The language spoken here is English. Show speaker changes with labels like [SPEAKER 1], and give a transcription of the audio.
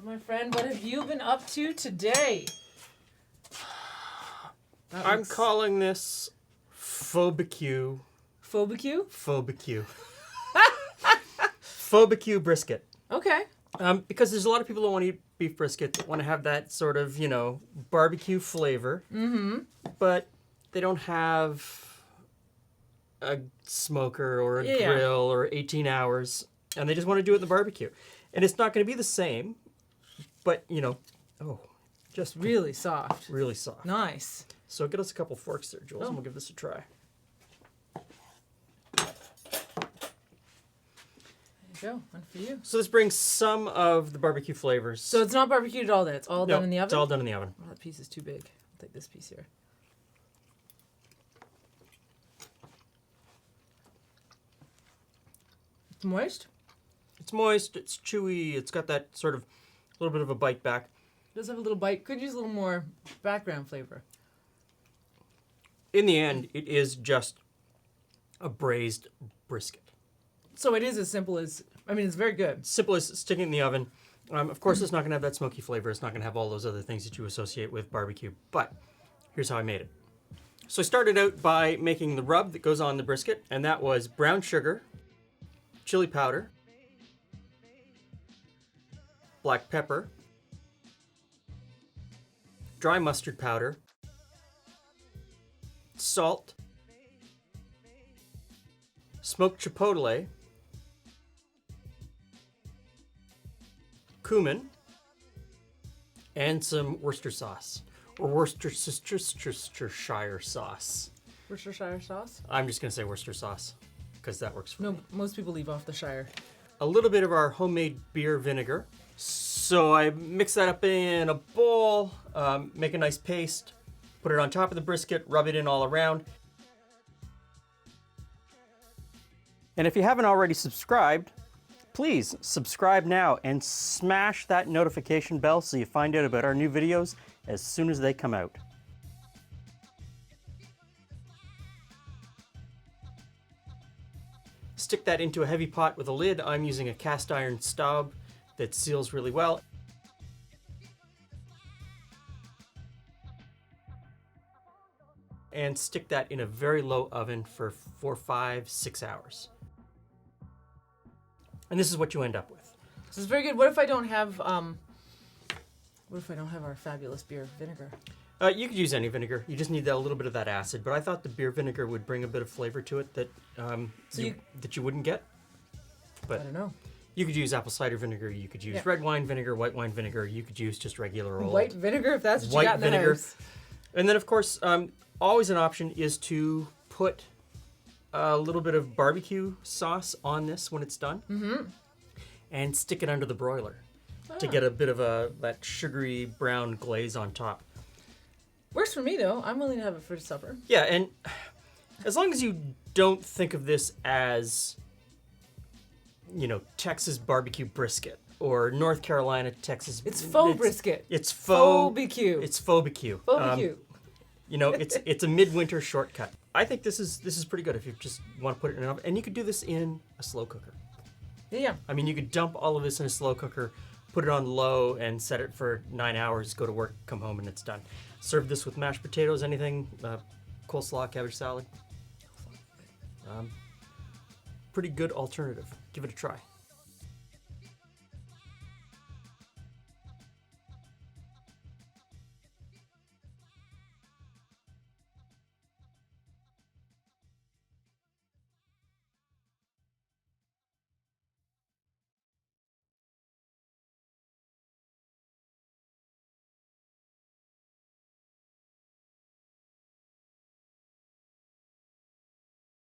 [SPEAKER 1] So, my friend, what have you been up to today?
[SPEAKER 2] I'm calling this Phobicue.
[SPEAKER 1] Phobicue?
[SPEAKER 2] Phobicue. Phobicue brisket.
[SPEAKER 1] Okay.
[SPEAKER 2] Because there's a lot of people that want to eat beef brisket that want to have that sort of, barbecue flavor. Mm-hmm. But they don't have a smoker or a grill or 18 hours, and they just want to do it in the barbecue. And it's not going to be the same, but, just
[SPEAKER 1] Really soft.
[SPEAKER 2] really soft.
[SPEAKER 1] Nice.
[SPEAKER 2] So get us a couple forks there, Jules, and we'll give this a try.
[SPEAKER 1] There you go. One for you.
[SPEAKER 2] So this brings some of the barbecue flavors.
[SPEAKER 1] So it's not barbecued at all then? It's all done in the oven?
[SPEAKER 2] It's all done in the oven.
[SPEAKER 1] Oh, that piece is too big. I'll take this piece here. It's moist?
[SPEAKER 2] It's moist, it's chewy, it's got that sort of little bit of a bite back.
[SPEAKER 1] It does have a little bite. Could use a little more background flavor.
[SPEAKER 2] In the end, it is just a braised brisket.
[SPEAKER 1] So it is as simple as, it's very good.
[SPEAKER 2] Simple as sticking it in the oven. Of course, it's not going to have that smoky flavor. It's not going to have all those other things that you associate with barbecue. But here's how I made it. So I started out by making the rub that goes on the brisket, and that was brown sugar, chili powder, black pepper, dry mustard powder, salt, smoked chipotle, cumin, and some Worcester sauce, or Worcestershire sauce.
[SPEAKER 1] Worcestershire sauce?
[SPEAKER 2] I'm just going to say Worcester sauce, because that works for me.
[SPEAKER 1] No, most people leave off the Shire.
[SPEAKER 2] A little bit of our homemade beer vinegar. So I mix that up in a bowl, make a nice paste, put it on top of the brisket, rub it in all around. And if you haven't already subscribed, please subscribe now and smash that notification bell so you find out about our new videos as soon as they come out. Stick that into a heavy pot with a lid. I'm using a cast iron stub that seals really well. And stick that in a very low oven for 4, 5, 6 hours. And this is what you end up with.
[SPEAKER 1] This is very good. What if I don't have our fabulous beer vinegar?
[SPEAKER 2] You could use any vinegar. You just need a little bit of that acid. But I thought the beer vinegar would bring a bit of flavor to it that that you wouldn't get. But
[SPEAKER 1] I don't know.
[SPEAKER 2] You could use apple cider vinegar. You could use red wine vinegar, white wine vinegar. You could use just regular old
[SPEAKER 1] white vinegar if that's what
[SPEAKER 2] white
[SPEAKER 1] you got in
[SPEAKER 2] vinegar.
[SPEAKER 1] the house.
[SPEAKER 2] And then, of course, always an option is to put a little bit of barbecue sauce on this when it's done, and stick it under the broiler to get a bit of that sugary brown glaze on top.
[SPEAKER 1] Works for me though. I'm willing to have it for supper.
[SPEAKER 2] Yeah, and as long as you don't think of this as, Texas barbecue brisket or North Carolina, Texas.
[SPEAKER 1] It's faux brisket.
[SPEAKER 2] It's faux.
[SPEAKER 1] Phobicue.
[SPEAKER 2] It's phobicue.
[SPEAKER 1] Phobicue.
[SPEAKER 2] It's a midwinter shortcut. I think this is pretty good if you just want to put it in an oven. And you could do this in a slow cooker.
[SPEAKER 1] Yeah.
[SPEAKER 2] You could dump all of this in a slow cooker, put it on low, and set it for 9 hours, go to work, come home, and it's done. Serve this with mashed potatoes, anything, coleslaw, cabbage salad. Pretty good alternative. Give it a try.